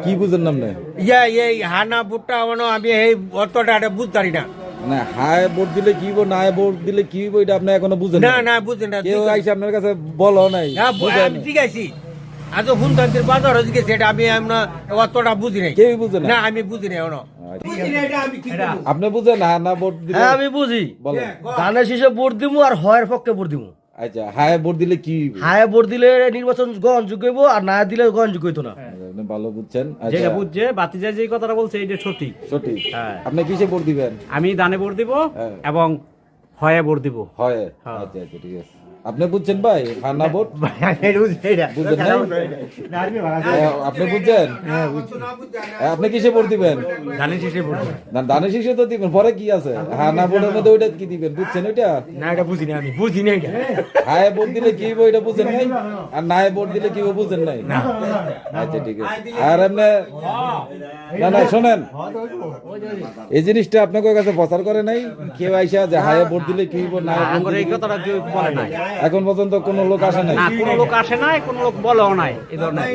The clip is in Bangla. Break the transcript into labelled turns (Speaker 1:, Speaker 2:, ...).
Speaker 1: কি বুঝেন নাম না?
Speaker 2: এই হানা ভোটটা আমি এই অতটা বুঝতে পারি না।
Speaker 1: না হায় ভোট দিলে কি হইব, না ভোট দিলে কি হইব, এটা আপনি এখনো বুঝেন
Speaker 2: না না বুঝেন না।
Speaker 1: কেউ আইসে আপনার কাছে বলো নাই?
Speaker 2: আমি ঠিক আছি, আজ হুনতান্ত্রের বাজার হয়ে গেছে, এটা আমি অতটা বুঝি নাই।
Speaker 1: কেউই বুঝে না?
Speaker 2: না আমি বুঝি নাই।
Speaker 1: আপনি বুঝেন না ভোট দিলে?
Speaker 3: হ্যাঁ আমি বুঝি,
Speaker 1: বলেন।
Speaker 3: ধানের শীষে ভোট দিমু আর হয়ের পক্ষে ভোট দিমু।
Speaker 1: আচ্ছা হায় ভোট দিলে কি হইব?
Speaker 3: হায়ে ভোট দিলে নির্বাচন গ্রহণযোগ্য হইব, আর না দিলে গ্রহণযোগ্য হইতো না।
Speaker 1: আপনি ভালো বুঝছেন।
Speaker 4: যেটা
Speaker 1: আচ্ছা
Speaker 4: বুঝছে বাতিজা যে কথাটা বলছে এইটা সঠিক।
Speaker 1: সঠিক।
Speaker 4: হ্যাঁ।
Speaker 1: আপনি কিসে ভোট দিবেন?
Speaker 4: আমি দানে ভোট দিব
Speaker 1: হ্যাঁ।
Speaker 4: এবং হয়ে ভোট দিব।
Speaker 1: হয়।
Speaker 4: হ্যাঁ।
Speaker 1: আচ্ছা আচ্ছা ঠিক আছে। আপনি বুঝছেন ভাই হান্না ভোট? বুঝেন নাই? আপনি বুঝছেন? আপনি কিসে ভোট দিবেন?
Speaker 4: ধানের শীষে ভোট দিব।
Speaker 1: না ধানের শীষে তো দিবেন, পরে কি আছে? হান্না ভোটের মধ্যে ওইটা কি দিবেন বুঝছেন? ওইটা
Speaker 2: না এটা বুঝি না, আমি বুঝি না এটা।
Speaker 1: হায় ভোট দিলে কি হইব এটা বুঝেন নাই, আর নায় ভোট দিলে কি হইব বুঝেন নাই? আচ্ছা ঠিক আছে। আর এমনি না না শোনেন, এই জিনিসটা আপনাদের কাছে প্রচার করে নাই কেউ আইসা যে হায় ভোট দিলে কি হইব, না
Speaker 4: আমার এই কথাটা কেউ বলে নাই,
Speaker 1: এখন পর্যন্ত কোনো লোক আসে নাই?
Speaker 4: না কোনো লোক আসে নাই, কোনো লোক বলেও নাই এই ধরনের।